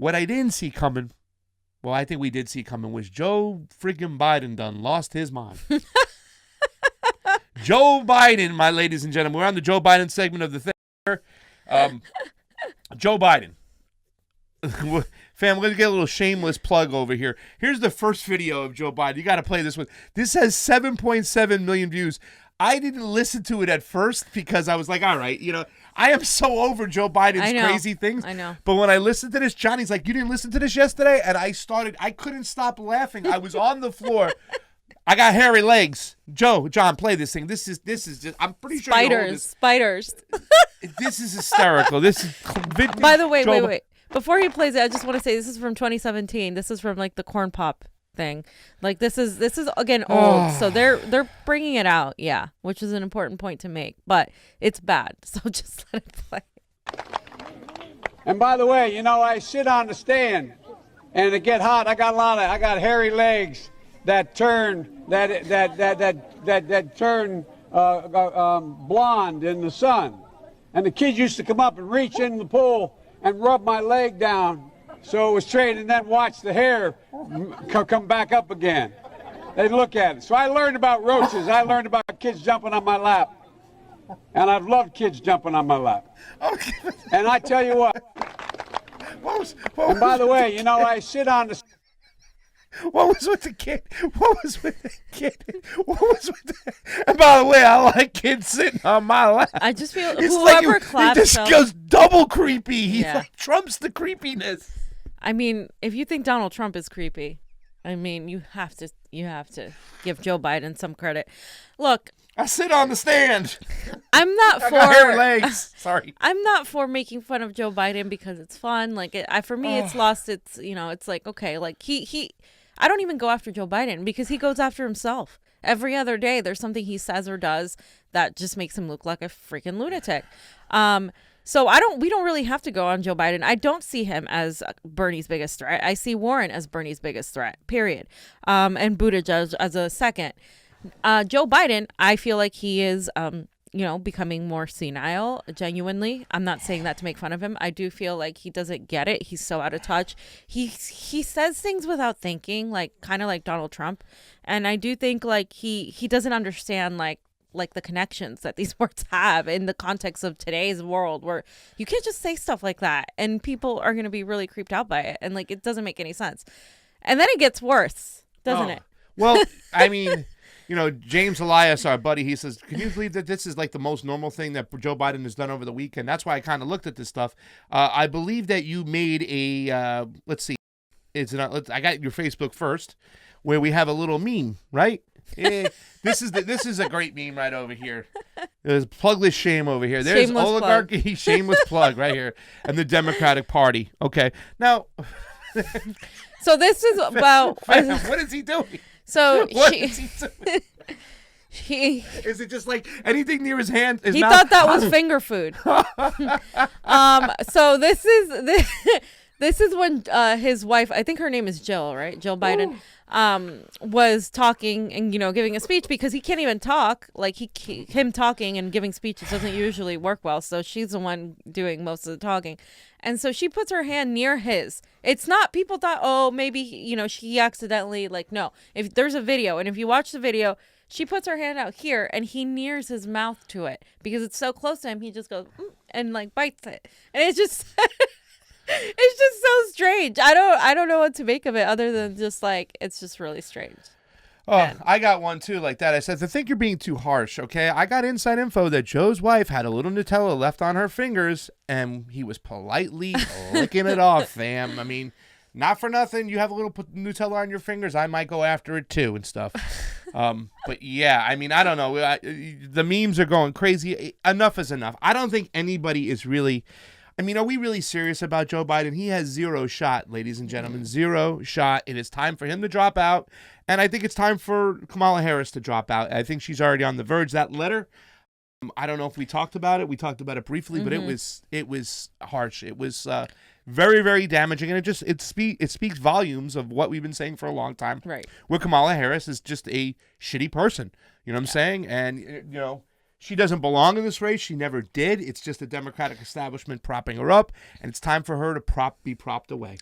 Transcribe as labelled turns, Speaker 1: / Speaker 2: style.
Speaker 1: What I didn't see coming, well, I think we did see coming, was Joe freaking Biden done lost his mind. Joe Biden, my ladies and gentlemen. We're on the Joe Biden segment of the thing. Joe Biden. Fam, we're going to get a little shameless plug over here. Here's the first video of Joe Biden. You got to play this one. This has 7.7 million views. I didn't listen to it at first because I was like, all right, I am so over Joe Biden's crazy things.
Speaker 2: I know.
Speaker 1: But when I listened to this, Johnny's like, you didn't listen to this yesterday? And I couldn't stop laughing. I was on the floor. I got hairy legs. John, play this thing. This is just, I'm pretty sure
Speaker 2: Spiders.
Speaker 1: This is hysterical. This is
Speaker 2: By the way, wait. Before he plays it, I just want to say this is from 2017. This is from like the corn pop thing. Like this is again old. So they're bringing it out, yeah, which is an important point to make, but it's bad. So just let it play.
Speaker 3: And by the way, I sit on the stand and it get hot. I got hairy legs that turn blonde in the sun. And the kids used to come up and reach in the pool and rub my leg down so it was straight, and then watch the hair come back up again. They'd look at it. So I learned about roaches. I learned about kids jumping on my lap. And I've loved kids jumping on my lap. Okay. And I tell you what. And by the way, I sit on the...
Speaker 1: What was with the kid? And by the way, I like kids sitting on my lap.
Speaker 2: I just feel whoever claps.
Speaker 1: He just goes double creepy. He trumps the creepiness.
Speaker 2: I mean, if you think Donald Trump is creepy, I mean, you have to give Joe Biden some credit. Look,
Speaker 1: I sit on the stand.
Speaker 2: I'm not for
Speaker 1: hairy legs. Sorry.
Speaker 2: I'm not for making fun of Joe Biden because it's fun. Like for me, it's lost. It's it's like, okay, like he. I don't even go after Joe Biden because he goes after himself. Every other day, there's something he says or does that just makes him look like a freaking lunatic. So we don't really have to go on Joe Biden. I don't see him as Bernie's biggest threat. I see Warren as Bernie's biggest threat, period. And Buttigieg as a second. Joe Biden, I feel like he is, becoming more senile, genuinely. I'm not saying that to make fun of him. I do feel like he doesn't get it. He's so out of touch. He says things without thinking, like kind of like Donald Trump. And I do think like he doesn't understand like the connections that these words have in the context of today's world, where you can't just say stuff like that and people are going to be really creeped out by it. And like, it doesn't make any sense. And then it gets worse, doesn't it?
Speaker 1: Well, I mean, James Elias, our buddy, he says, can you believe that this is like the most normal thing that Joe Biden has done over the weekend? That's why I kind of looked at this stuff. I believe that you made a, let's see, I got your Facebook first, where we have a little meme, right? This is a great meme right over here. There's plugless shame over here. There's shameless oligarchy, plug. Shameless plug right here, and the Democratic Party. Okay, now.
Speaker 2: So this is about.
Speaker 1: What is he doing?
Speaker 2: So
Speaker 1: is it just like anything near his hand? His
Speaker 2: he
Speaker 1: mouth?
Speaker 2: Thought that was finger food. So this is when his wife, I think her name is Jill, right? Jill Biden, was talking and giving a speech because he can't even talk. Like him talking and giving speeches doesn't usually work well. So she's the one doing most of the talking. And so she puts her hand near his. It's not, people thought, maybe, she accidentally, no. If there's a video, and if you watch the video, she puts her hand out here, and he nears his mouth to it. Because it's so close to him, he just goes, and, bites it. And it's just, it's just so strange. I don't know what to make of it other than just, it's just really strange.
Speaker 1: Oh, man. I got one too like that. I said, I think you're being too harsh, okay? I got inside info that Joe's wife had a little Nutella left on her fingers, and he was politely licking it off, fam. I mean, not for nothing. You have a little Nutella on your fingers, I might go after it too and stuff. But yeah, I mean, I don't know. The memes are going crazy. Enough is enough. I don't think anybody is really... I mean, are we really serious about Joe Biden? He has zero shot, ladies and gentlemen, zero shot. It is time for him to drop out. And I think it's time for Kamala Harris to drop out. I think she's already on the verge. That letter, I don't know if we talked about it. We talked about it briefly, but it was harsh. It was very, very damaging. And it speaks volumes of what we've been saying for a long time.
Speaker 2: Right.
Speaker 1: Where Kamala Harris is just a shitty person. You know what I'm saying? And, She doesn't belong in this race. She never did. It's just the Democratic establishment propping her up, and it's time for her to be propped away.